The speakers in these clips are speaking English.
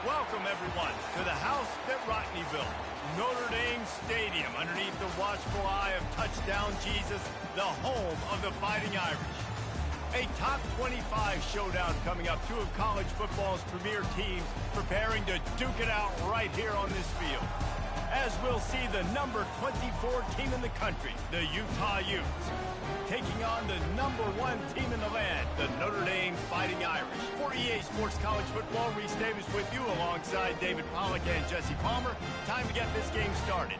Welcome, everyone, to the house that Rodney built, Notre Dame Stadium, underneath the watchful eye of Touchdown Jesus, the home of the Fighting Irish. A top 25 showdown coming up, two of college football's premier teams preparing to duke it out right here on this field. As we'll see the number 24 team in the country, the Utah Utes, taking on the number 1 team in the land, the Notre Dame Fighting Irish. For EA Sports College Football, Reese Davis with you alongside David Pollack and Jesse Palmer. Time to get this game started.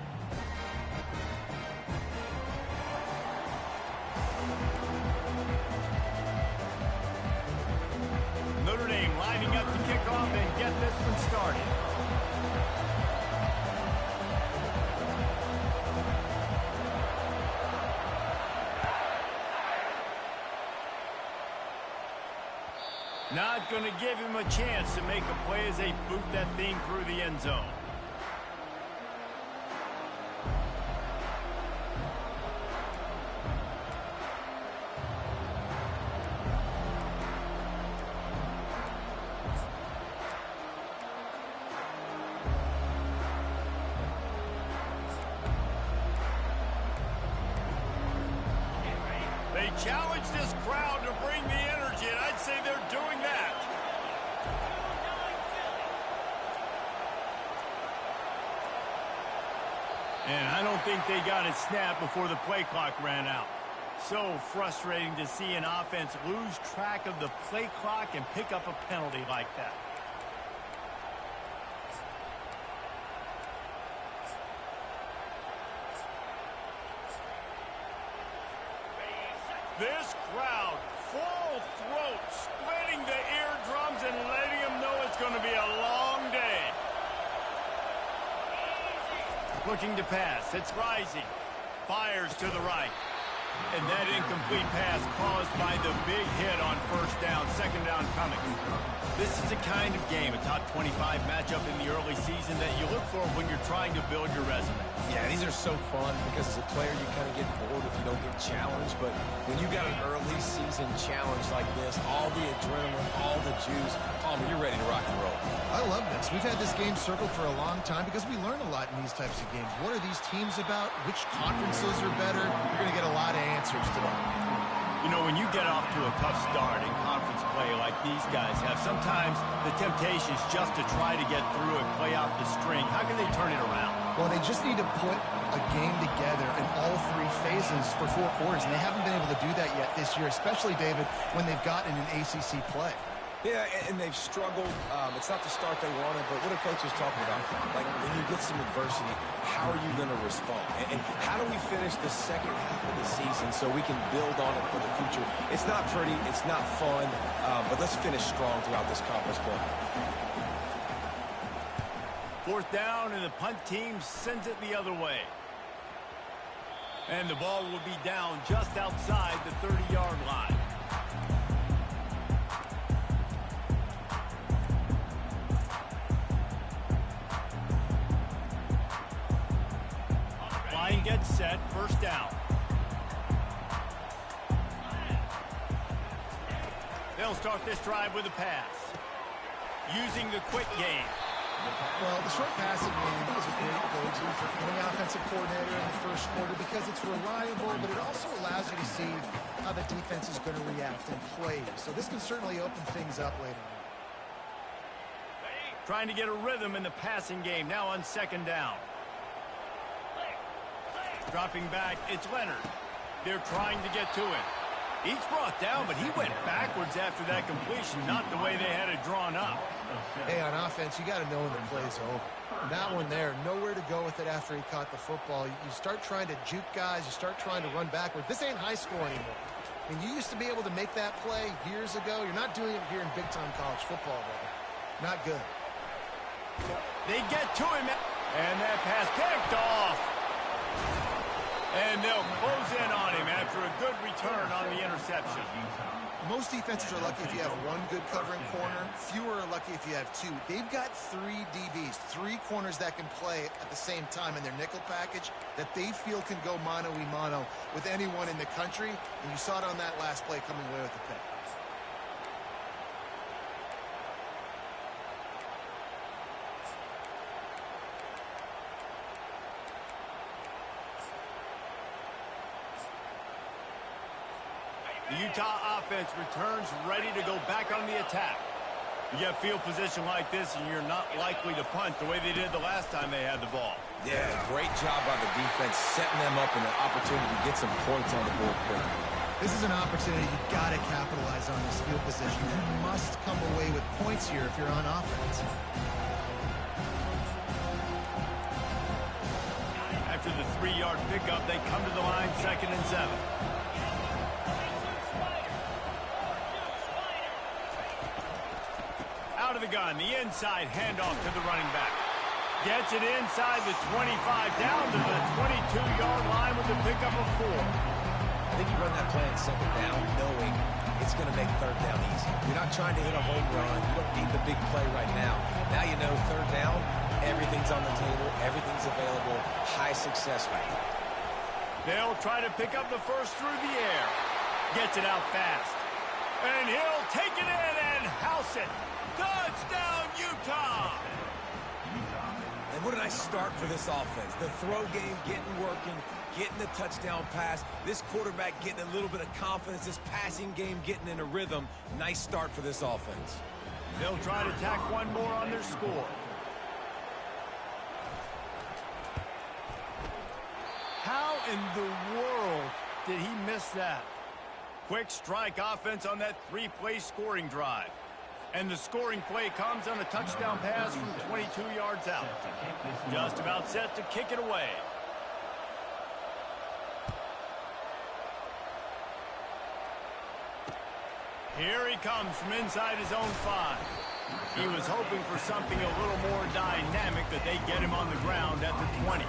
Notre Dame lining up to kick off and get this one started. Not going to give him a chance to make a play as they boot that thing through the end zone. They challenge this crowd to bring the energy, and I'd say they're doing that. And I don't think they got it snapped before the play clock ran out. So frustrating to see an offense lose track of the play clock and pick up a penalty like that. This crowd, full throat, splitting the eardrums and letting them know it's going to be a long day. Looking to pass, it's rising. Fires to the right. And that incomplete pass caused by the big hit on first down, second down coming. This is the kind of game, a top 25 matchup in the early season that you look for when you're trying to build your resume. Yeah, these are so fun because as a player you kind of get bored if you don't get challenged, but when you got an early season challenge like this, all the adrenaline, all the juice, Palmer, you're ready to rock and roll. I love this. We've had this game circled for a long time because we learn a lot in these types of games. What are these teams about? Which conferences are better? You're going to get a lot of answers today. You know, when you get off to a tough start in conference play like these guys have, sometimes the temptation is just to try to get through and play out the string. How can they turn it around? Well, they just need to put a game together in all 3 phases for 4 quarters, and they haven't been able to do that yet this year, especially, David, when they've gotten an ACC play. Yeah, and they've struggled. It's not the start they wanted, but what are coaches talking about? Like, when you get some adversity, how are you going to respond? And how do we finish the second half of the season so we can build on it for the future? It's not pretty, it's not fun, but let's finish strong throughout this conference play. 4th down, and the punt team sends it the other way. And the ball will be down just outside the 30-yard line. Line gets set, first down. They'll start this drive with a pass. Using the quick game. Well, the short passing game is a great go-to for any offensive coordinator in the first quarter because it's reliable, but it also allows you to see how the defense is going to react and play. So this can certainly open things up later on. Trying to get a rhythm in the passing game, now on second down. Dropping back, it's Leonard. They're trying to get to him. He's brought down, but he went backwards after that completion, not the way they had it drawn up. Hey, on offense, you got to know when the play's over. That one there, nowhere to go with it after he caught the football. You start trying to juke guys. You start trying to run backward. This ain't high school anymore. And you used to be able to make that play years ago. You're not doing it here in big-time college football, though. Not good. They get to him, and that pass picked off. And they'll close in on him after a good return on the interception. Most defenses are lucky if you have 1 good covering corner. Fewer are lucky if you have 2. They've got 3 DBs, 3 corners that can play at the same time in their nickel package that they feel can go mano-a-mano with anyone in the country. And you saw it on that last play coming away with the pick. Utah offense returns ready to go back on the attack. You get field position like this, and you're not likely to punt the way they did the last time they had the ball. Yeah, great job by the defense, setting them up in an opportunity to get some points on the board quick. This is an opportunity you've got to capitalize on this field position. You must come away with points here if you're on offense. After the 3-yard pickup, they come to the line 2nd and 7. Out of the gun, the inside handoff to the running back. Gets it inside the 25, down to the 22-yard line with a pickup of 4. I think you run that play on 2nd down knowing it's going to make 3rd down easy. You're not trying to hit a home run. You don't need the big play right now. Now you know 3rd down, everything's on the table, everything's available, high success rate. They'll try to pick up the first through the air. Gets it out fast. And he'll take it in and house it. Touchdown, Utah! And what a nice start for this offense. The throw game getting working, getting the touchdown pass. This quarterback getting a little bit of confidence. This passing game getting in a rhythm. Nice start for this offense. They'll try to tack one more on their score. How in the world did he miss that? Quick strike offense on that 3-play scoring drive. And the scoring play comes on a touchdown pass from 22 yards out. Just about set to kick it away. Here he comes from inside his own 5. He was hoping for something a little more dynamic, that they get him on the ground at the 20.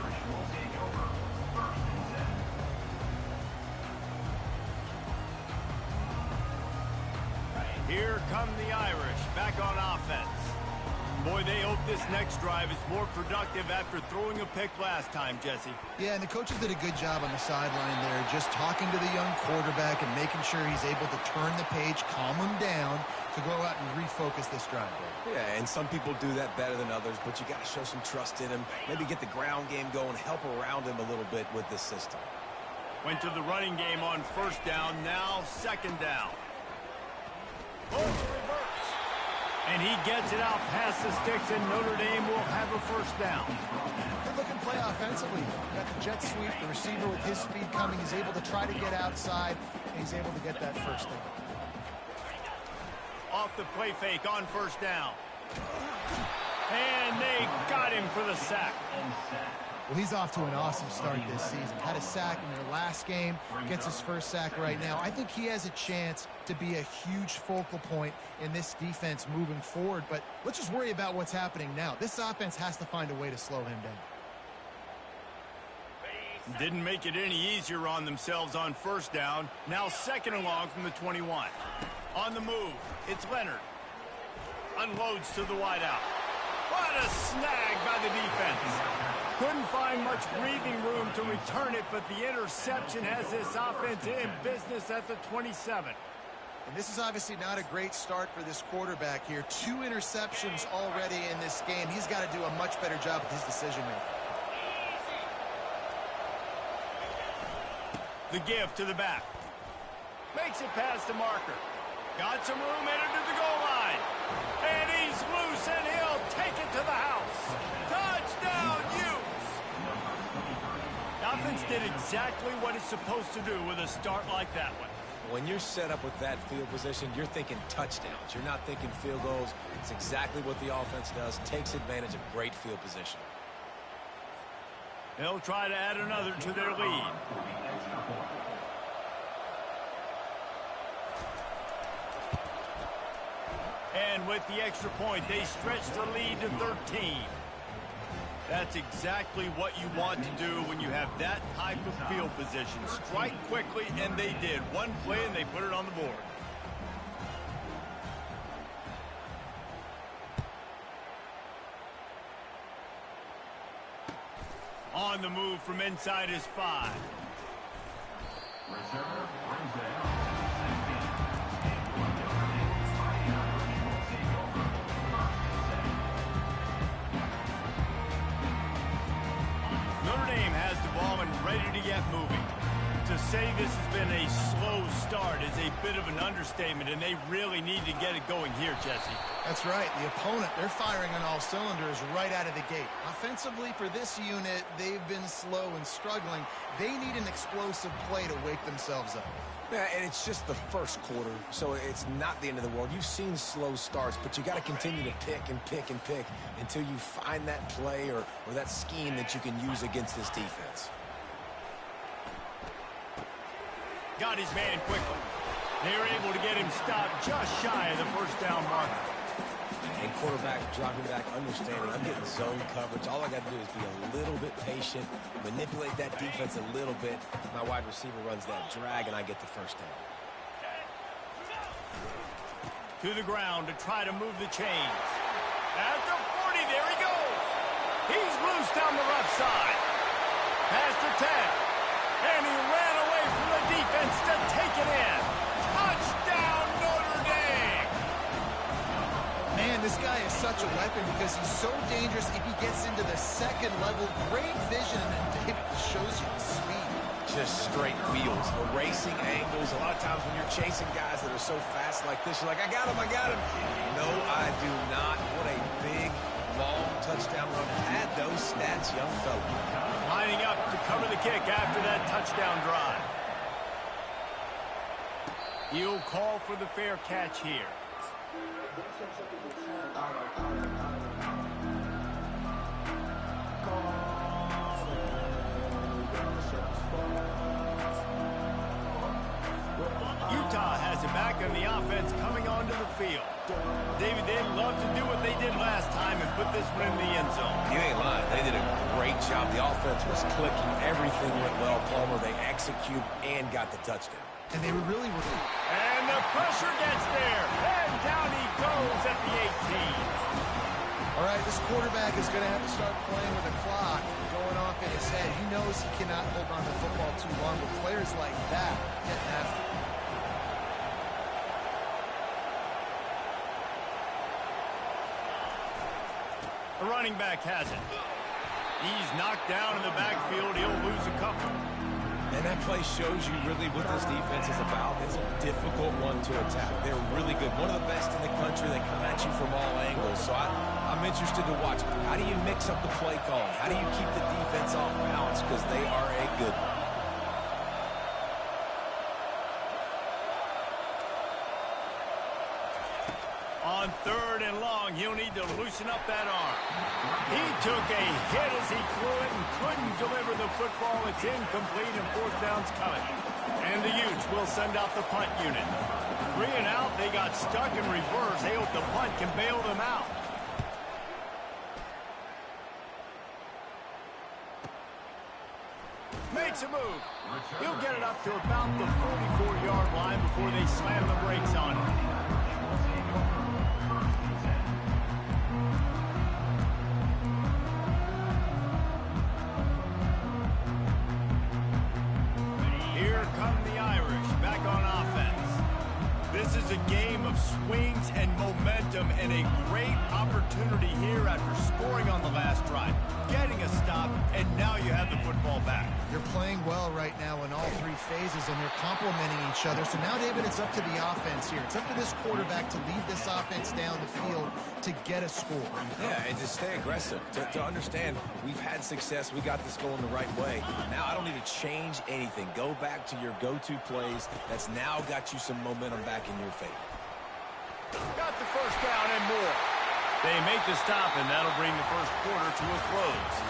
Here come the Irish back on offense. Boy, they hope this next drive is more productive after throwing a pick last time, Jesse. Yeah, and the coaches did a good job on the sideline there, just talking to the young quarterback and making sure he's able to turn the page, calm him down to go out and refocus this drive. Yeah, and some people do that better than others, but you got to show some trust in him, maybe get the ground game going, help around him a little bit with this system. Went to the running game on 1st down, now 2nd down. Reverse. And he gets it out past the sticks, and Notre Dame will have a 1st down. Good looking play offensively. Got the jet sweep, the receiver with his speed coming. He's able to try to get outside, and he's able to get that 1st down. Off the play fake on 1st down. And they got him for the sack. Well, he's off to an awesome start this season. Had a sack in their last game, gets his 1st sack right now. I think he has a chance to be a huge focal point in this defense moving forward, but let's just worry about what's happening now. This offense has to find a way to slow him down. Didn't make it any easier on themselves on 1st down. Now 2nd and long from the 21. On the move, it's Leonard. Unloads to the wideout. What a snag by the defense. Couldn't find much breathing room to return it, but the interception has this offense in business at the 27. And this is obviously not a great start for this quarterback here. 2 interceptions already in this game. He's got to do a much better job with his decision-making. The give to the back. Makes it past the marker. Got some room, entered to the goal line. And he's loose, and he'll take it to the house. Touchdown, Utes! The offense did exactly what it's supposed to do with a start like that one. When you're set up with that field position, you're thinking touchdowns. You're not thinking field goals. It's exactly what the offense does. Takes advantage of great field position. They'll try to add another to their lead. And with the extra point, they stretch the lead to 13. That's exactly what you want to do when you have that type of field position. Strike quickly, and they did. One play, and they put it on the board. On the move from inside his 5. Notre Dame has the ball and ready to get moving. To say this has been a slow start is a bit of an understatement, and they really need to get it going here, Jesse. That's right. The opponent, they're firing on all cylinders right out of the gate. Offensively, for this unit, they've been slow and struggling. They need an explosive play to wake themselves up. Yeah, and it's just the first quarter, so it's not the end of the world. You've seen slow starts, but you got to continue to pick and pick and pick until you find that play or that scheme that you can use against this defense. Got his man quickly. They were able to get him stopped just shy of the first down marker. And quarterback dropping back, understanding I'm getting zone coverage. All I got to do is be a little bit patient, manipulate that defense a little bit. My wide receiver runs that drag, and I get the first down. To the ground to try to move the chains. At the 40, there he goes. He's loose down the left side. Past the 10. And he ran away from the defense to take it in. Touchdown, Notre Dame! Man, this guy is such a weapon because he's so dangerous if he gets into the second level. Great vision, and then David shows you the speed. Just straight wheels, erasing angles. A lot of times when you're chasing guys that are so fast like this, you're like, I got him, I got him. No, I do not. What a big, long touchdown run. Had those stats, young fella. Lining up to cover the kick after that touchdown drive. He'll call for the fair catch here. Utah has it back on the offense coming onto the field. David, they'd love to do what they did last time and put this one in the end zone. You ain't lying. They did a great job. The offense was clicking. Everything went well. Palmer, they execute and got the touchdown. And they were really... And the pressure gets there. And down he goes at the 18. All right, this quarterback is going to have to start playing with the clock going off in his head. He knows he cannot hold on to the football too long, but players like that getting after it. The running back has it. He's knocked down in the backfield. He'll lose a couple. And that play shows you really what this defense is about. It's a difficult one to attack. They're really good. One of the best in the country. They come at you from all angles. So I'm interested to watch. How do you mix up the play calling? How do you keep the defense off balance? Because they are a good one. On 3rd and long, he'll need to loosen up that arm. He took a hit as he threw it and couldn't deliver the football. It's incomplete and 4th down's coming. And the Utes will send out the punt unit. 3 and out, they got stuck in reverse. They hope the punt can bail them out. Makes a move. He'll get it up to about the 44-yard line before they slam the brakes on it. Here come the Irish back on offense. This is a game of swings and momentum and a great opportunity here after scoring on the last drive, getting a stop, and now you have the football back. They're playing well right now in all 3 phases, and they're complementing each other. So now, David, it's up to the offense here. It's up to this quarterback to lead this offense down the field to get a score. Yeah, and to stay aggressive, to understand we've had success, we got this going the right way. Now I don't need to change anything. Go back to your go-to plays. That's now got you some momentum back in your favor. Got the first down and more. They make the stop, and that'll bring the first quarter to a close.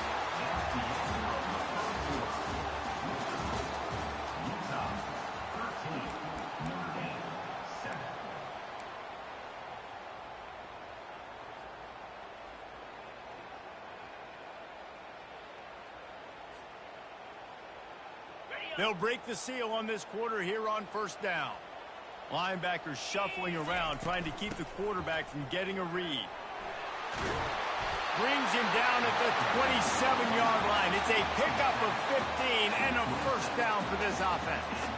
They'll break the seal on this quarter here on 1st down. Linebackers shuffling around, trying to keep the quarterback from getting a read. Brings him down at the 27-yard line. It's a pickup of 15 and a first down for this offense.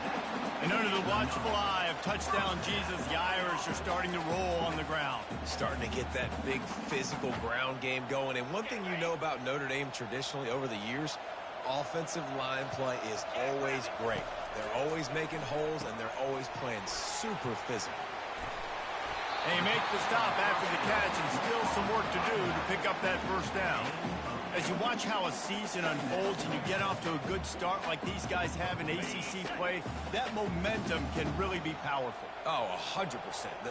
And under the watchful eye of touchdown Jesus, the Irish are starting to roll on the ground. Starting to get that big physical ground game going. And one thing you know about Notre Dame traditionally over the years, offensive line play is always great. They're always making holes, and they're always playing super physical. They make the stop after the catch and still some work to do to pick up that first down. As you watch how a season unfolds and you get off to a good start like these guys have in ACC play, that momentum can really be powerful. Oh, 100%.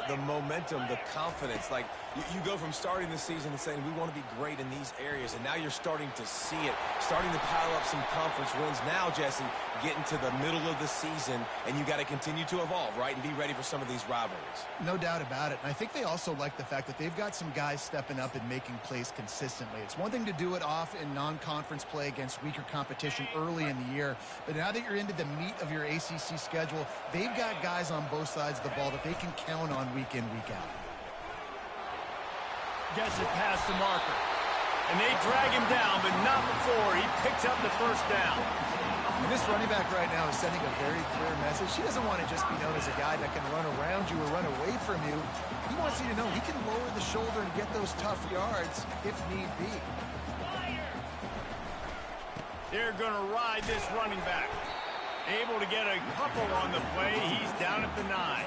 The momentum, the confidence. Like, you go from starting the season and saying, we want to be great in these areas, and now you're starting to see it, starting to pile up some conference wins. Now, Jesse, getting to the middle of the season, and you got to continue to evolve, right, and be ready for some of these rivalries. No doubt about it. And I think they also like the fact that they've got some guys stepping up and making plays consistently. It's one thing to do it off in non-conference play against weaker competition early in the year, but now that you're into the meat of your ACC schedule, they've got guys on both sides of the ball that they can count on week in, week out. Gets it past the marker. And they drag him down, but not before he picks up the first down. And this running back right now is sending a very clear message. He doesn't want to just be known as a guy that can run around you or run away from you. He wants you to know he can lower the shoulder and get those tough yards if need be. They're going to ride this running back. Able to get a couple on the play. He's down at the 9.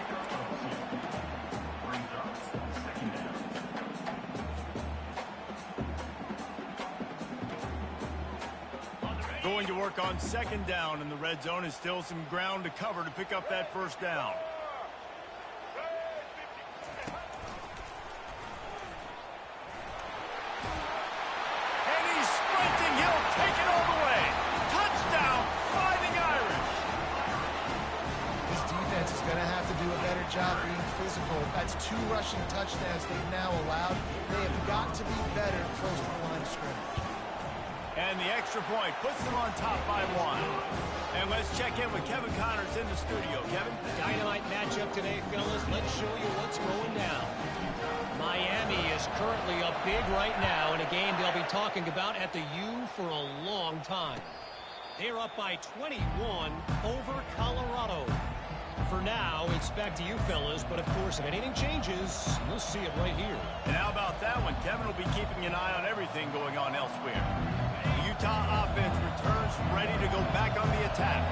Going to work on second down in the red zone, and still some ground to cover to pick up that first down. And he's sprinting. He'll take it all the way. Touchdown, Fighting Irish. This defense is going to have to do a better job being physical. That's 2 rushing touchdowns they've now allowed. They have got to be better close to the line of scrimmage. And the extra point puts them on top by 1. And let's check in with Kevin Connors in the studio. Kevin? Dynamite matchup today, fellas. Let's show you what's going down. Miami is currently up big right now in a game they'll be talking about at the U for a long time. They're up by 21 over Colorado. For now, it's back to you fellas, but of course, if anything changes, you'll see it right here. And how about that one? Kevin will be keeping an eye on everything going on elsewhere. The Utah offense returns ready to go back on the attack.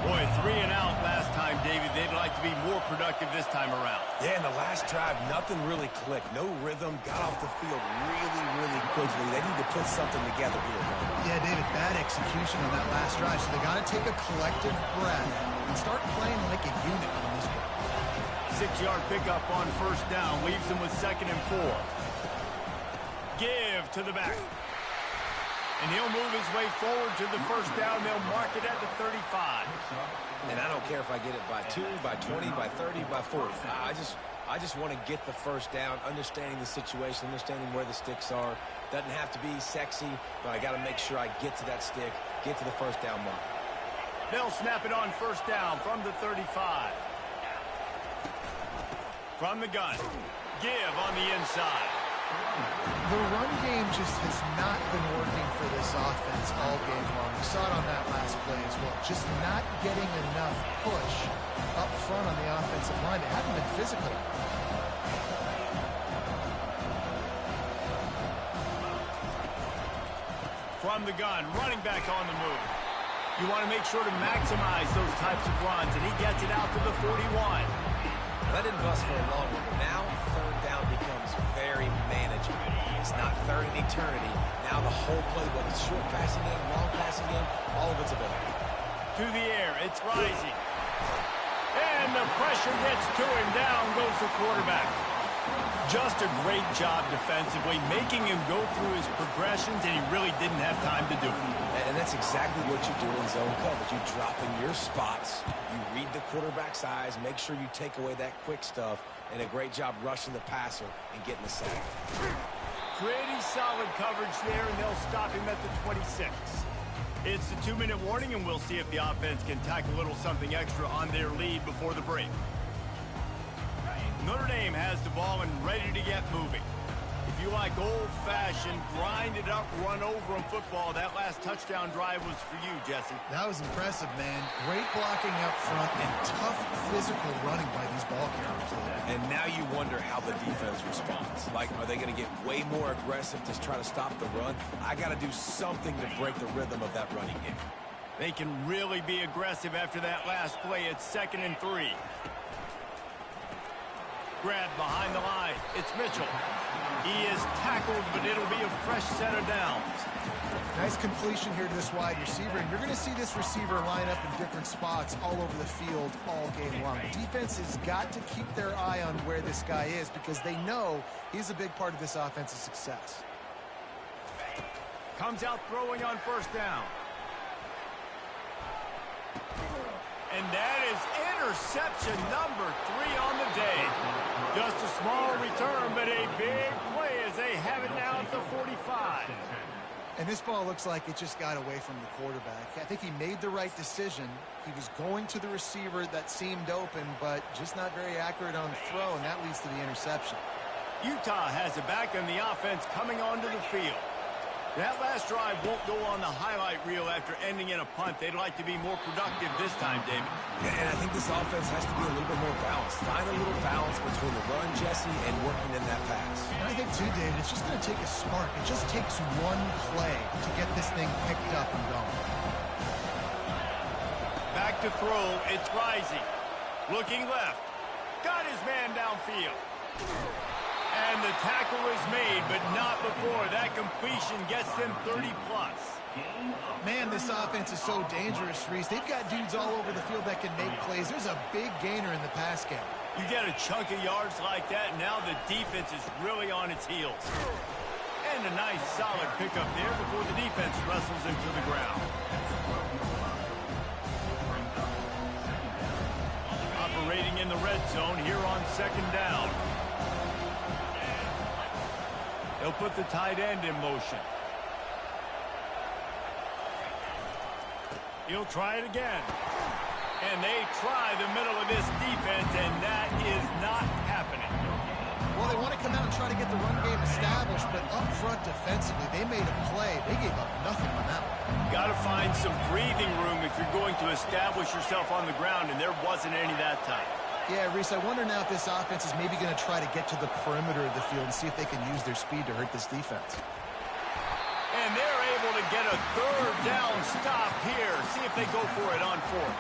Boy, 3 and out last time, David. They'd like to be more productive this time around. Yeah, in the last drive, nothing really clicked. No rhythm, got off the field really, really quickly. They need to put something together here. Yeah, David, bad execution on that last drive, so they got to take a collective breath and start playing like a unit on this one. 6-yard pickup on first down leaves them with 2nd and 4. Give to the back. And he'll move his way forward to the first down. They'll mark it at the 35. And I don't care if I get it by 2, by 20, by 30, by 40. I just want to get the first down, understanding the situation, understanding where the sticks are. Doesn't have to be sexy, but I got to make sure I get to that stick, get to the first down mark. They'll snap it on first down from the 35. From the gun. Give on the inside. The run game just has not been working for this offense all game long. We saw it on that last play as well. Just not getting enough push up front on the offensive line. They haven't been physical. From the gun, running back on the move. You want to make sure to maximize those types of runs, and he gets it out to the 41. That didn't bust for a long one, but now third down becomes very manageable. It's not third in eternity. Now the whole playbook is short passing game, long passing game, all of it's available. To the air, it's rising. And the pressure gets to him. Down goes the quarterback. Just a great job defensively, making him go through his progressions, and he really didn't have time to do it. And that's exactly what you do in zone coverage. You drop in your spots, you read the quarterback's eyes, make sure you take away that quick stuff, and a great job rushing the passer and getting the sack. Pretty solid coverage there, and they'll stop him at the 26. It's the 2-minute warning, and we'll see if the offense can tack a little something extra on their lead before the break. Notre Dame has the ball and ready to get moving. If you like old-fashioned, grind-it-up, run-over-'em football, that last touchdown drive was for you, Jesse. That was impressive, man. Great blocking up front and tough physical running by these ball carriers. And now you wonder how the defense responds. Like, are they going to get way more aggressive to try to stop the run? I got to do something to break the rhythm of that running game. They can really be aggressive after that last play. It's 2nd and 3. Grab behind the line. It's Mitchell. He is tackled, but it'll be a fresh set of downs. Nice completion here to this wide receiver, and you're going to see this receiver line up in different spots all over the field all game long. Defense has got to keep their eye on where this guy is because they know he's a big part of this offense's success. Comes out throwing on 1st down. And that is interception number 3 on the day. Just a small return, but a big play as they have it now at the 45. And this ball looks like it just got away from the quarterback. I think he made the right decision. He was going to the receiver that seemed open, but just not very accurate on the throw, and that leads to the interception. Utah has it back on the offense coming onto the field. That last drive won't go on the highlight reel after ending in a punt. They'd like to be more productive this time, David. And I think this offense has to be a little bit more balanced. Find a little balance between the run, Jesse, and working in that pass. And I think, too, David, it's just going to take a spark. It just takes one play to get this thing picked up and going. Back to throw. It's Rising. Looking left. Got his man downfield. And the tackle is made, but not before that completion gets them 30-plus. Man, this offense is so dangerous, Reese. They've got dudes all over the field that can make plays. There's a big gainer in the pass game. You get a chunk of yards like that, and now the defense is really on its heels. And a nice, solid pickup there before the defense wrestles him to the ground. Operating in the red zone here on 2nd down. They'll put the tight end in motion. He'll try it again. And they try the middle of this defense, and that is not happening. Well, they want to come out and try to get the run game established, but up front defensively, they made a play. They gave up nothing on that one. Got to find some breathing room if you're going to establish yourself on the ground, and there wasn't any that time. Yeah, Reese, I wonder now if this offense is maybe going to try to get to the perimeter of the field and see if they can use their speed to hurt this defense. And they're able to get a 3rd down stop here. See if they go for it on 4th.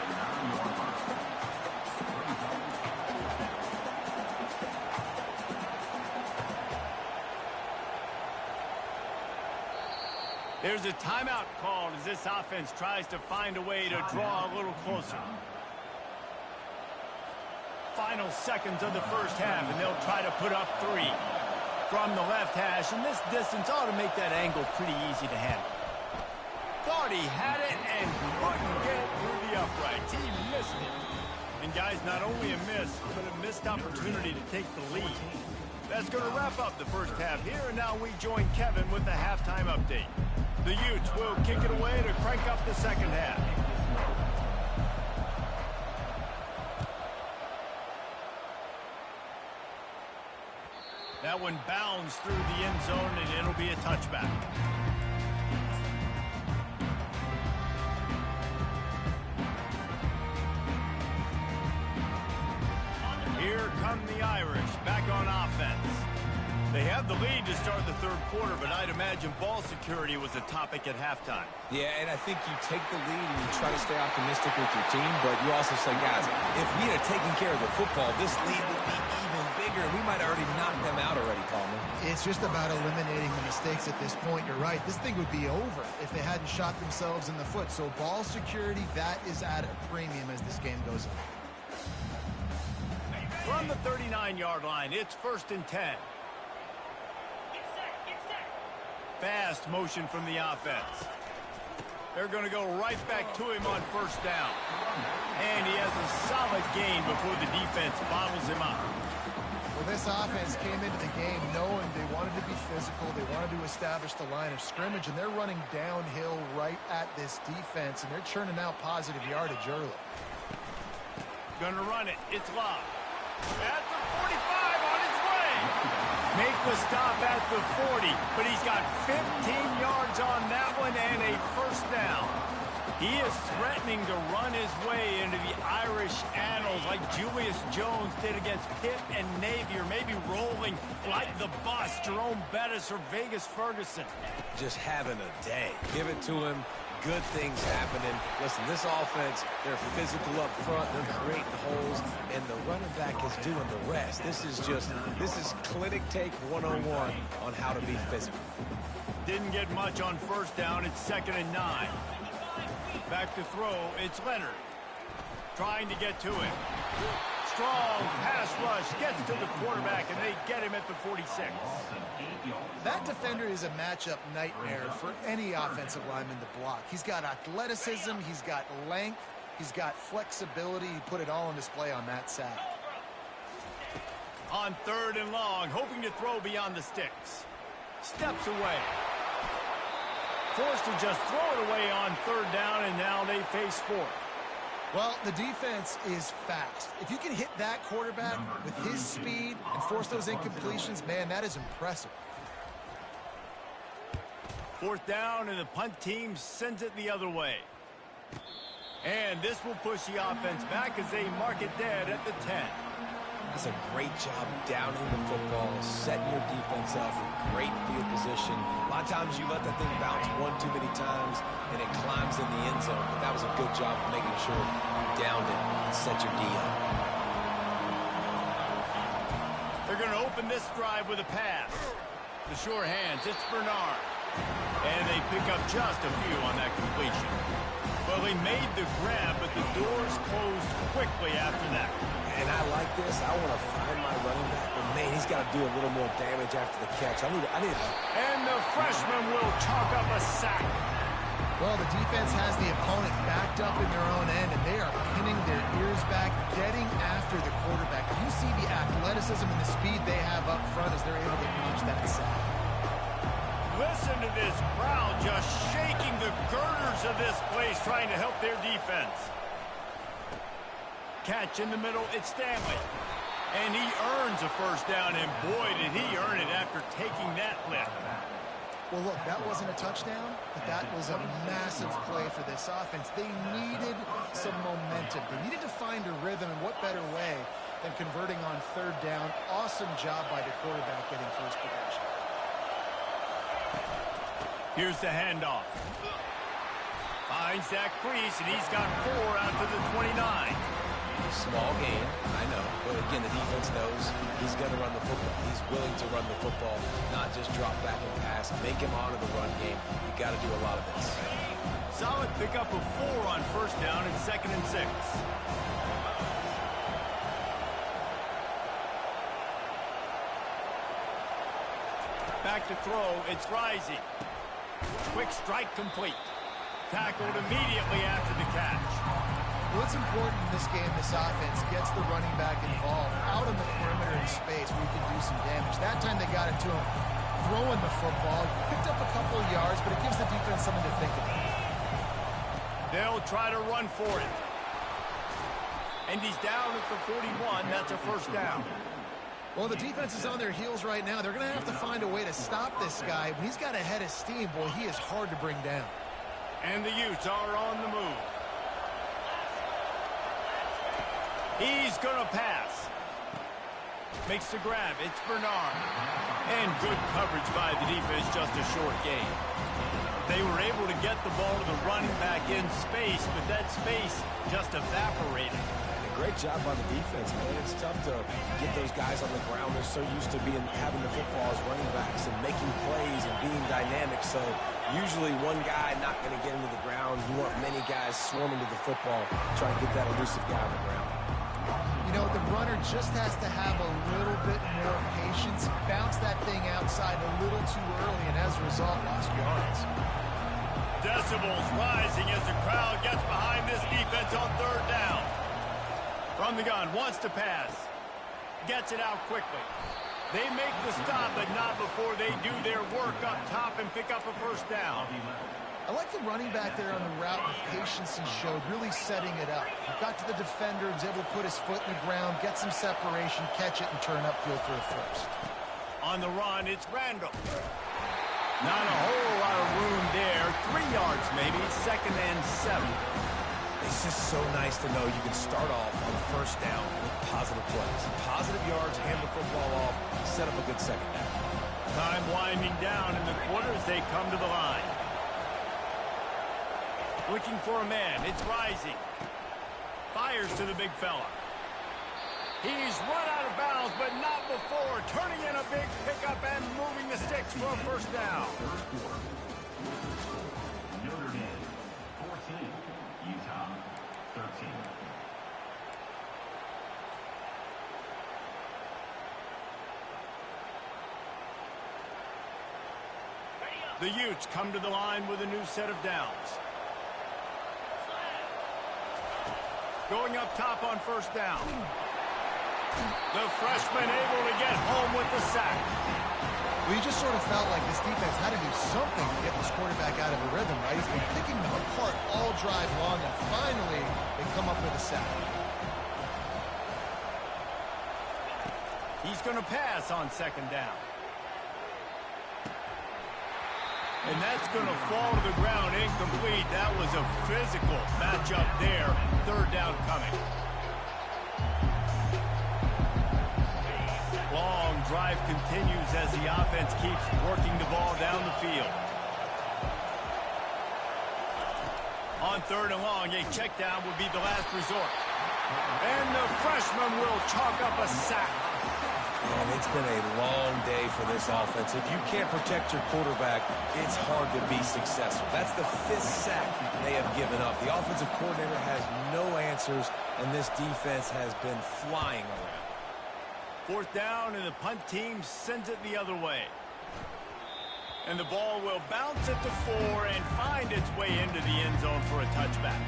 There's a timeout called as this offense tries to find a way to draw a little closer. Final seconds of the 1st half, and they'll try to put up 3 from the left hash, and this distance ought to make that angle pretty easy to handle. Thought he had it and couldn't get it through the uprights. He missed it. And guys, not only a miss, but a missed opportunity to take the lead. That's going to wrap up the 1st half here, and now we join Kevin with the halftime update. The Utes will kick it away to crank up the 2nd half. That one bounds through the end zone, and it'll be a touchback. Here come the Irish, back on offense. They have the lead to start the 3rd quarter, but I'd imagine ball security was a topic at halftime. Yeah, and I think you take the lead and you try to stay optimistic with your team, but you also say, guys, if we had taken care of the football, this lead would be even bigger, and we might have already knocked them out already, Coleman. It's just about eliminating the mistakes at this point. You're right. This thing would be over if they hadn't shot themselves in the foot. So ball security, that is at a premium as this game goes on. From the 39-yard line, it's 1st and 10. Fast motion from the offense. They're going to go right back to him on 1st down. And he has a solid gain before the defense bottles him up. Well, this offense came into the game knowing they wanted to be physical. They wanted to establish the line of scrimmage, and they're running downhill right at this defense, and they're churning out positive yardage early. Going to run it. It's Love. At the 45 on his way. Make the stop at the 40, but he's got 15 yards on that one and a 1st down. He is threatening to run his way into the Irish annals like Julius Jones did against Pitt and Navy, or maybe rolling like the bus, Jerome Bettis or Vegas Ferguson. Just having a day. Give it to him. Good things happening. Listen, this offense, they're physical up front. They're creating holes, and the running back is doing the rest. This is clinic take 101 on how to be physical. Didn't get much on first down. It's 2nd and 9. Back to throw. It's Leonard. Trying to get to him. Strong pass rush. Gets to the quarterback, and they get him at the 46. That defender is a matchup nightmare for any offensive lineman to block. He's got athleticism. He's got length. He's got flexibility. He put it all on display on that sack. On 3rd and long, hoping to throw beyond the sticks. Steps away. Forced to just throw it away on 3rd down, and now they face 4th. Well, the defense is fast. If you can hit that quarterback with his speed and force those incompletions, man, that is impressive. 4th down, and the punt team sends it the other way. And this will push the offense back as they mark it dead at the 10. That's a great job downing the football, setting your defense up in great field position. A lot of times you let that thing bounce one too many times, and it climbs in the end zone. But that was a good job of making sure you downed it and set your D up. They're going to open this drive with a pass. The sure hands, it's Bernard. And they pick up just a few on that completion. Well, he made the grab, but the doors closed quickly after that. And I like this. I want to find my running back, but man, he's got to do a little more damage after the catch. I need. And the freshman will chalk up a sack. Well, the defense has the opponent backed up in their own end, and they are pinning their ears back, getting after the quarterback. You see the athleticism and the speed they have up front as they're able to notch that sack. Listen to this crowd just shaking the girders of this place, trying to help their defense. Catch in the middle, it's Stanley. And he earns a 1st down, and boy, did he earn it after taking that lift. Well, look, that wasn't a touchdown, but that was a massive play for this offense. They needed some momentum. They needed to find a rhythm, and what better way than converting on 3rd down. Awesome job by the quarterback getting first possession. Here's the handoff. Finds that crease, and he's got 4 out to the 29. Small gain, I know. But again, the defense knows he's going to run the football. He's willing to run the football, not just drop back and pass. Make him honor the run game. You got to do a lot of this. Solid pickup of 4 on 1st down and 2nd and 6. Back to throw, it's Rising. Quick strike complete. Tackled immediately after the catch. Well, it's important in this game, this offense gets the running back involved out on the perimeter in space where he can do some damage. That time they got it to him throwing the football. Picked up a couple of yards, but it gives the defense something to think about. They'll try to run for it. And he's down at the 41. That's a 1st down. Well, the defense is on their heels right now. They're going to have to find a way to stop this guy. When he's got a head of steam, boy, he is hard to bring down. And the Utes are on the move. He's going to pass. Makes the grab. It's Bernard. And good coverage by the defense, just a short gain. They were able to get the ball to the running back in space, but that space just evaporated. And a great job by the defense, man. It's tough to get those guys on the ground. They're so used to having the football as running backs and making plays and being dynamic. So usually one guy not going to get into the ground. You want many guys swarming to the football, trying to get that elusive guy on the ground. You know, the runner just has to have a little bit more patience, bounce that thing outside a little too early, and as a result, lost yards. Decibels rising as the crowd gets behind this defense on 3rd down. From the gun, wants to pass. Gets it out quickly. They make the stop, but not before they do their work up top and pick up a 1st down. I like the running back there on the route, the patience he showed, really setting it up. He got to the defender, was able to put his foot in the ground, get some separation, catch it, and turn upfield for a 1st. On the run, it's Randall. Not a whole lot of room there. 3 yards maybe, 2nd and 7. It's just so nice to know you can start off on first down with positive plays. Positive yards, hand the football off, set up a good second down. Time winding down in the quarter as they come to the line. Looking for a man. It's Rising. Fires to the big fella. He's run out of bounds, but not before. Turning in a big pickup and moving the sticks for a first down. Notre Dame, 14. Utah, 13. The Utes come to the line with a new set of downs. Going up top on first down. The freshman able to get home with the sack. Well, you just sort of felt like this defense had to do something to get this quarterback out of a rhythm, right? He's been picking them apart all drive long, and finally they come up with a sack. He's going to pass on 2nd down. And that's going to fall to the ground incomplete. That was a physical matchup there. 3rd down coming. Long drive continues as the offense keeps working the ball down the field. On 3rd and long, a check down would be the last resort. And the freshman will chalk up a sack. And it's been a long day for this offense. If you can't protect your quarterback, it's hard to be successful. That's the 5th sack they have given up. The offensive coordinator has no answers, and this defense has been flying around. 4th down, and the punt team sends it the other way. And the ball will bounce at the 4 and find its way into the end zone for a touchback.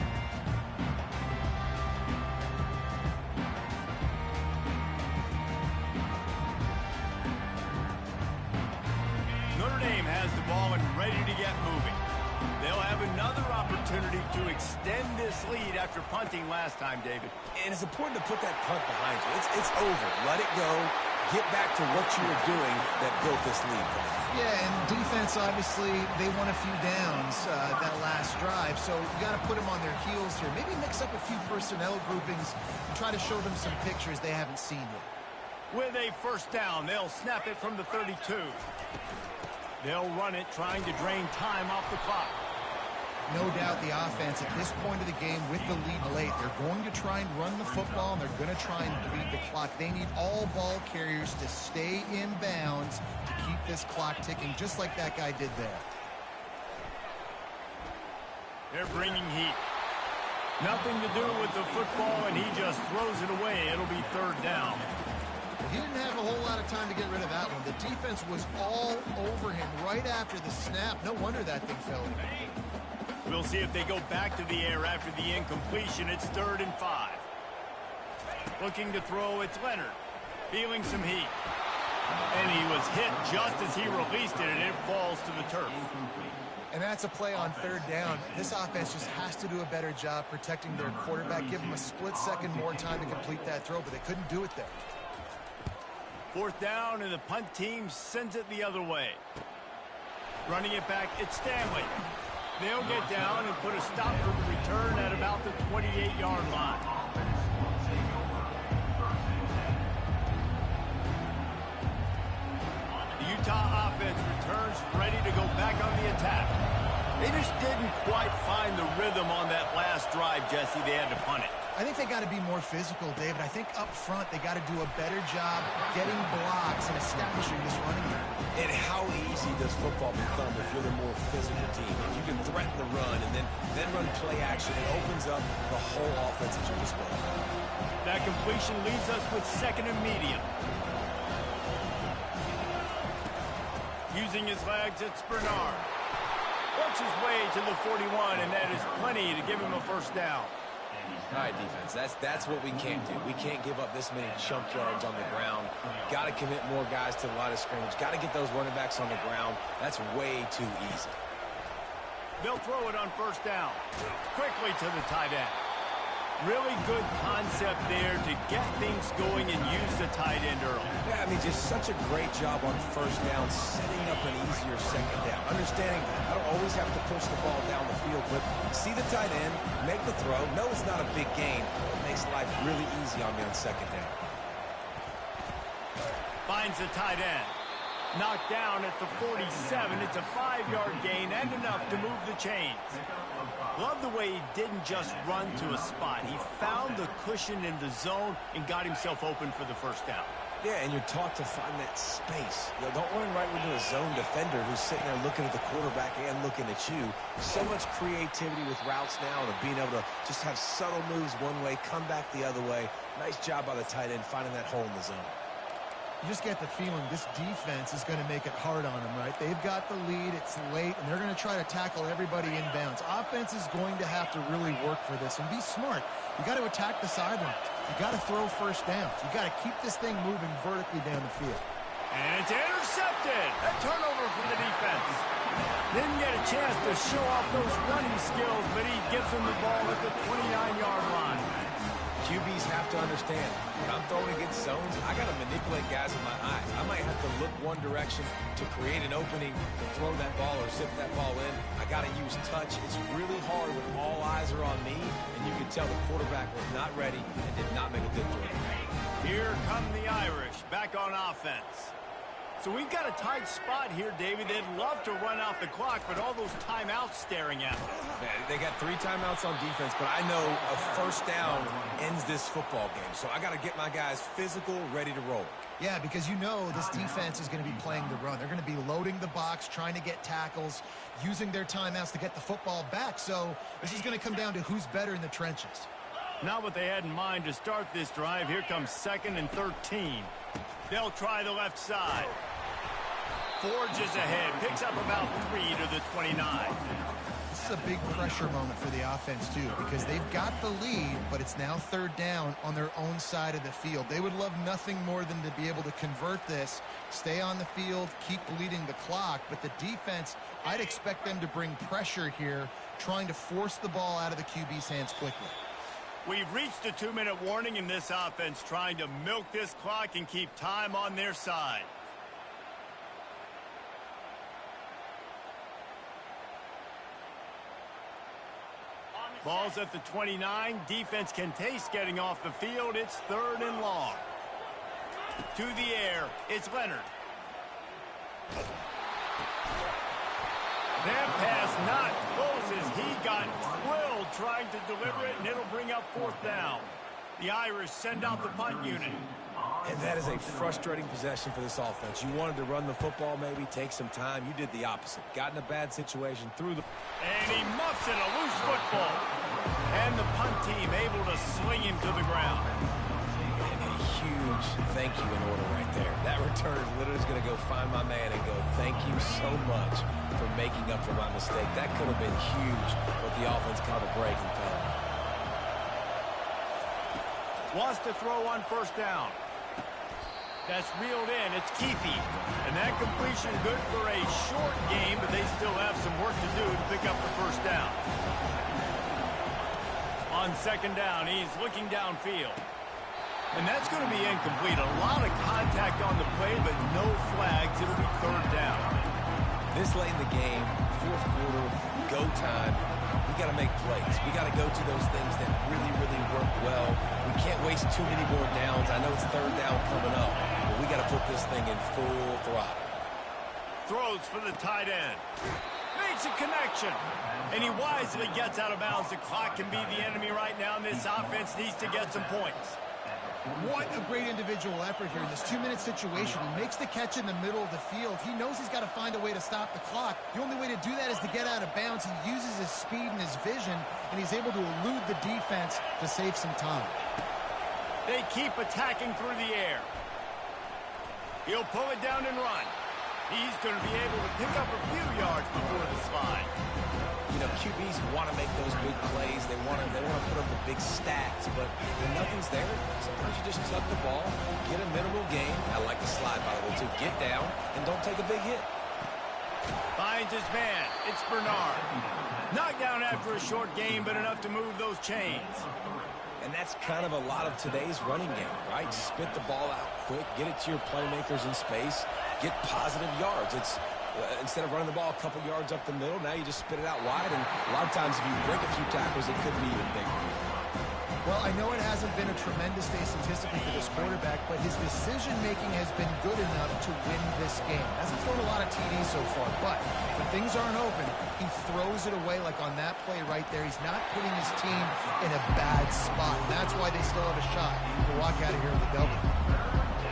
Notre Dame has the ball and ready to get moving. They'll have another opportunity to extend this lead after punting last time, David. And it's important to put that punt behind you. It's over. Let it go. Get back to what you were doing that built this lead. Yeah, and defense, obviously, they won a few downs that last drive, so you got to put them on their heels here. Maybe mix up a few personnel groupings and try to show them some pictures they haven't seen yet. With a first down, they'll snap it from the 32. They'll run it, trying to drain time off the clock. No doubt the offense at this point of the game with the lead late, they're going to try and run the football, and they're going to try and beat the clock. They need all ball carriers to stay in bounds to keep this clock ticking, just like that guy did there. They're bringing heat. Nothing to do with the football, and he just throws it away. It'll be 3rd down. He didn't have a whole lot of time to get rid of that one. The defense was all over him right after the snap. No wonder that thing fell in. We'll see if they go back to the air after the incompletion. It's 3rd and 5. Looking to throw, it's Leonard. Feeling some heat. And he was hit just as he released it, and it falls to the turf. And that's a play on 3rd down. This offense just has to do a better job protecting their quarterback. Give them a split second more time to complete that throw, but they couldn't do it there. 4th down, and the punt team sends it the other way. Running it back, it's Stanley. They'll get down and put a stop for the return at about the 28-yard line. The Utah offense returns ready to go back on the attack. They just didn't quite find the rhythm on that last drive, Jesse. They had to punt it. I think they got to be more physical, David. I think up front they got to do a better job getting blocks and establishing this running game. And how easy does football become if you're the more physical team? If you can threaten the run and then run play action, it opens up the whole offense at your display. That completion leaves us with 2nd and medium. Using his legs, it's Bernard. Works his way to the 41, and that is plenty to give him a first down. All right, defense, that's what we can't do. We can't give up this many chunk yards on the ground. Got to commit more guys to the line of scrimmage. Got to get those running backs on the ground. That's way too easy. They'll throw it on first down. Quickly to the tight end. Really good concept there to get things going and use the tight end early. Yeah, I mean, just such a great job on first down, setting up an easier second down. understanding I don't always have to push the ball down the field, but see the tight end, make the throw. No, it's not a big gain. It makes life really easy on me on second down. Finds the tight end. Knocked down at the 47. It's a 5-yard gain and enough to move the chains. Love the way he didn't just run to a spot. He found the cushion in the zone and got himself open for the first down. Yeah, and you're taught to find that space. You know, don't run right into a zone defender who's sitting there looking at the quarterback and looking at you. So much creativity with routes now and being able to just have subtle moves one way, come back the other way. Nice job by the tight end finding that hole in the zone. You just get the feeling this defense is going to make it hard on them, right? They've got the lead, it's late, and they're going to try to tackle everybody inbounds. Offense is going to have to really work for this and be smart. You got to attack the sidelines. You got to throw first downs. You got to keep this thing moving vertically down the field. And it's intercepted. A turnover from the defense. Didn't get a chance to show off those running skills, but he gives them the ball at the 29-yard line. QBs have to understand, when I'm throwing against zones, I got to manipulate guys with my eyes. I might have to look one direction to create an opening to throw that ball or zip that ball in. I got to use touch. It's really hard when all eyes are on me, and you can tell the quarterback was not ready and did not make a good throw. Here come the Irish back on offense. So we've got a tight spot here, David. They'd love to run out the clock, but all those timeouts staring at them. They got 3 timeouts on defense, but I know a first down ends this football game. So I got to get my guys physical, ready to roll. Yeah, because you know this defense is going to be playing the run. They're going to be loading the box, trying to get tackles, using their timeouts to get the football back. So this is going to come down to who's better in the trenches. Not what they had in mind to start this drive. Here comes 2nd and 13. They'll try the left side. Forges ahead, picks up about 3 to the 29. This is a big pressure moment for the offense, too, because they've got the lead, but it's now 3rd down on their own side of the field. They would love nothing more than to be able to convert this, stay on the field, keep bleeding the clock. But the defense, I'd expect them to bring pressure here, trying to force the ball out of the QB's hands quickly. We've reached a 2-minute warning in this offense, trying to milk this clock and keep time on their side. Ball's at the 29. Defense can taste getting off the field. It's 3rd and long. To the air, it's Leonard. That pass not close as he got drilled trying to deliver it, and it'll bring up 4th down. The Irish send out the punt unit. And that is a frustrating possession for this offense. You wanted to run the football, maybe take some time. You did the opposite. Got in a bad situation, threw the... And he muffs it, a loose football. And the punt team able to sling him to the ground. And a huge thank you in order right there. That returner is literally going to go find my man and go, thank you so much for making up for my mistake. That could have been huge, but the offense caught a break and fell. Wants to throw on 1st down. That's reeled in. It's Keefe. And that completion good for a short game, but they still have some work to do to pick up the 1st down. On 2nd down, he's looking downfield. And that's going to be incomplete. A lot of contact on the play, but no flags. It'll be 3rd down. This late in the game, 4th quarter, go time. We got to make plays. We got to go to those things that really, really work well. We can't waste too many more downs. I know it's 3rd down coming up, but we got to put this thing in full throttle. Throws for the tight end. Makes a connection. And he wisely gets out of bounds. The clock can be the enemy right now, and this offense needs to get some points. What a great individual effort here in this 2-minute situation. He makes the catch in the middle of the field. He knows he's got to find a way to stop the clock. The only way to do that is to get out of bounds. He uses his speed and his vision, and he's able to elude the defense to save some time. They keep attacking through the air. He'll pull it down and run. He's going to be able to pick up a few yards before the slide. You know, QBs want to make those big plays. They want to put up the big stats, but when nothing's there, sometimes you just tuck the ball, get a minimal gain. I like the slide, by the way, too. Get down and don't take a big hit. Finds his man. It's Bernard. Knocked down after a short game, but enough to move those chains. And that's kind of a lot of today's running game, right? Spit the ball out quick, get it to your playmakers in space, get positive yards. It's Instead of running the ball a couple yards up the middle, now you just spit it out wide, and a lot of times if you break a few tackles, it could be even bigger. Well, I know it hasn't been a tremendous day statistically for this quarterback, but his decision-making has been good enough to win this game. Hasn't thrown a lot of TDs so far, but when things aren't open, he throws it away like on that play right there. He's not putting his team in a bad spot. And that's why they still have a shot to walk out of here with a W.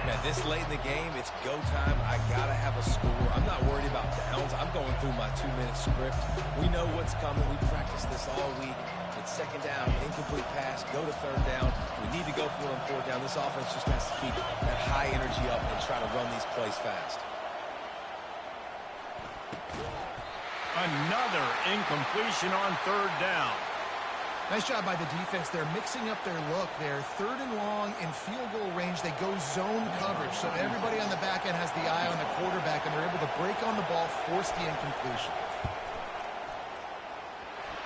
Now, this late in the game, it's go time. I got to have a score. I'm not worried about downs. I'm going through my 2-minute script. We know what's coming. We practiced this all week. It's second down, incomplete pass, go to third down. We need to go for it on fourth down. This offense just has to keep that high energy up and try to run these plays fast. Another incompletion on third down. Nice job by the defense. They're mixing up their look there. Third and long in field goal range. They go zone coverage. So everybody on the back end has the eye on the quarterback, and they're able to break on the ball, force the incompletion.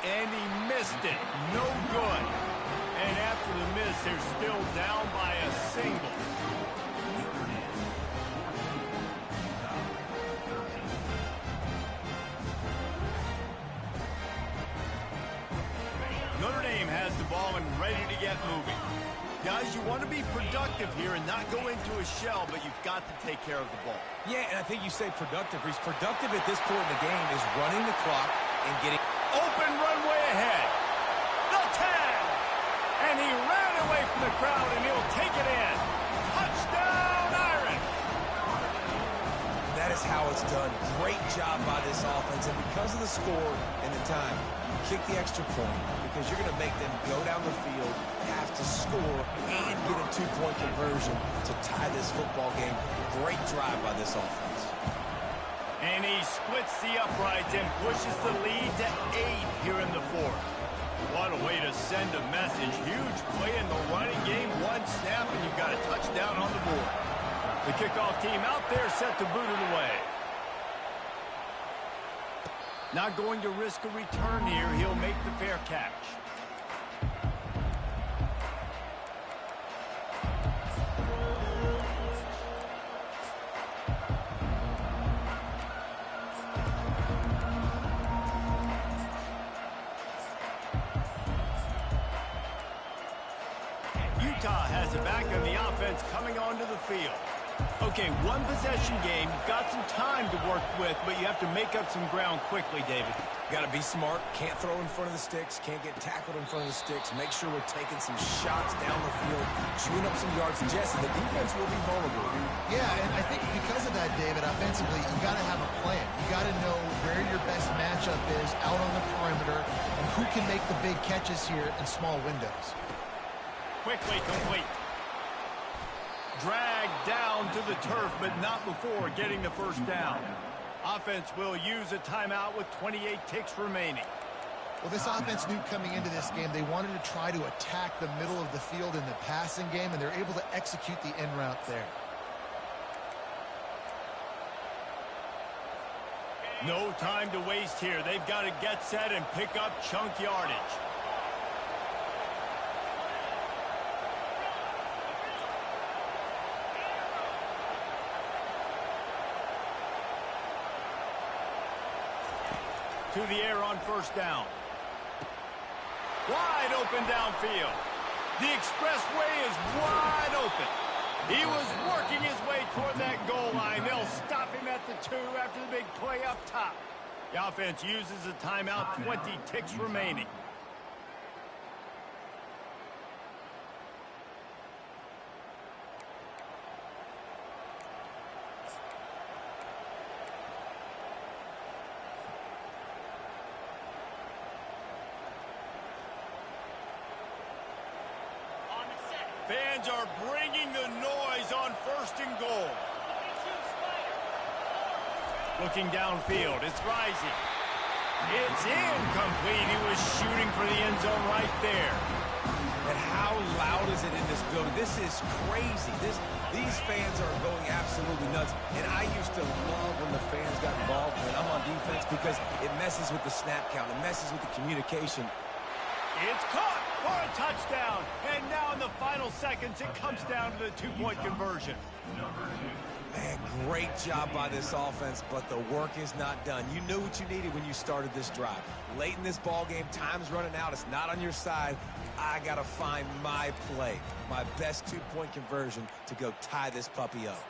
And he missed it. No good. And after the miss, they're still down by a single. Notre Dame has the ball and ready to get moving. Guys, you want to be productive here and not go into a shell, but you've got to take care of the ball. Yeah, and I think you say productive. He's productive at this point in the game is running the clock and getting... Open runway ahead. The tag. And he ran away from the crowd, and he'll take it in. Touchdown, Irish. That is how it's done. Great job by this offense. And because of the score and the time, you kick the extra point because you're going to make them go down the field, have to score, and get a 2-point conversion to tie this football game. Great drive by this offense. And he splits the uprights and pushes the lead to 8 here in the fourth. What a way to send a message. Huge play in the running game. One snap, and you've got a touchdown on the board. The kickoff team out there set to boot it away. Not going to risk a return here. He'll make the fair catch. Utah has it back on the offense coming onto the field. Okay, one possession game. You've got some time to work with, but you have to make up some ground quickly, David. Got to be smart. Can't throw in front of the sticks. Can't get tackled in front of the sticks. Make sure we're taking some shots down the field, chewing up some yards. Jesse, the defense will be vulnerable. Yeah, and I think because of that, David, offensively, you got to have a plan. You got to know where your best matchup is out on the perimeter and who can make the big catches here in small windows. Quickly complete. Dragged down to the turf, but not before getting the first down. Offense will use a timeout with 28 ticks remaining. Well, this offense knew coming into this game they wanted to try to attack the middle of the field in the passing game, and they're able to execute the end route there. No time to waste here. They've got to get set and pick up chunk yardage. To the air on first down. Wide open downfield. The expressway is wide open. He was working his way toward that goal line. They'll stop him at the 2 after the big play up top. The offense uses a timeout, 20 ticks remaining. Fans are bringing the noise on first and goal. Looking downfield, it's rising. It's incomplete. He was shooting for the end zone right there. And how loud is it in this building? This is crazy. These fans are going absolutely nuts. And I used to love when the fans got involved when I'm on defense because it messes with the snap count. It messes with the communication. It's caught for a touchdown. And now in the final seconds, it comes down to the 2-point conversion. Man, great job by this offense, but the work is not done. You knew what you needed when you started this drive. Late in this ball game, time's running out. It's not on your side. I got to find my play, my best two-point conversion to go tie this puppy up.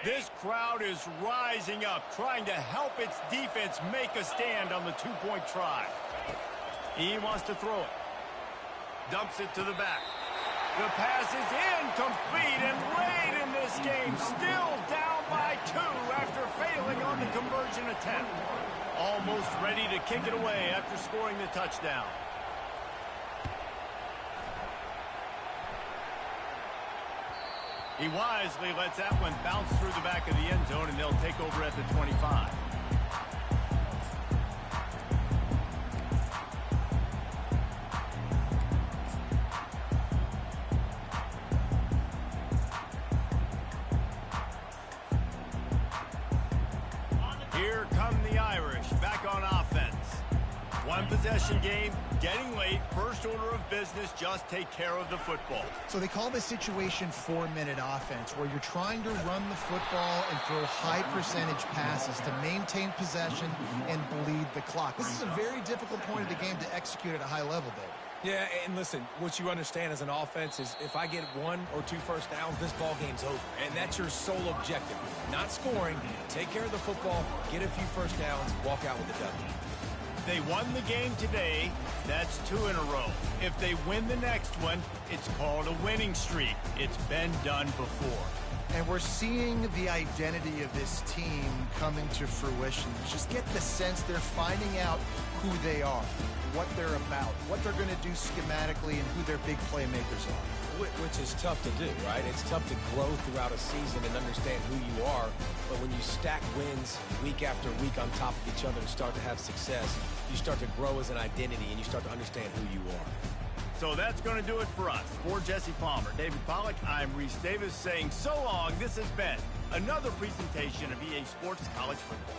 This crowd is rising up, trying to help its defense make a stand on the two-point try. He wants to throw it. Dumps it to the back. The pass is incomplete, and late in this game, still down by 2 after failing on the conversion attempt. Almost ready to kick it away after scoring the touchdown. He wisely lets that one bounce through the back of the end zone, and they'll take over at the 25. Here come the Irish, back on offense. One possession game, getting late, first order of business, just take care of the football. So they call this situation 4-minute offense, where you're trying to run the football and throw high percentage passes to maintain possession and bleed the clock. This is a very difficult point of the game to execute at a high level, Dave. Yeah, and listen, what you understand as an offense is if I get 1 or 2 first downs, this ball game's over. And that's your sole objective. Not scoring, take care of the football, get a few first downs, walk out with a W. They won the game today. That's 2 in a row. If they win the next one, it's called a winning streak. It's been done before. And we're seeing the identity of this team coming to fruition. You just get the sense they're finding out who they are, what they're about, what they're going to do schematically, and who their big playmakers are. Which is tough to do, right? It's tough to grow throughout a season and understand who you are. But when you stack wins week after week on top of each other and start to have success, you start to grow as an identity and you start to understand who you are. So that's going to do it for us. For Jesse Palmer, David Pollack, I'm Reese Davis saying so long. This has been another presentation of EA Sports College Football.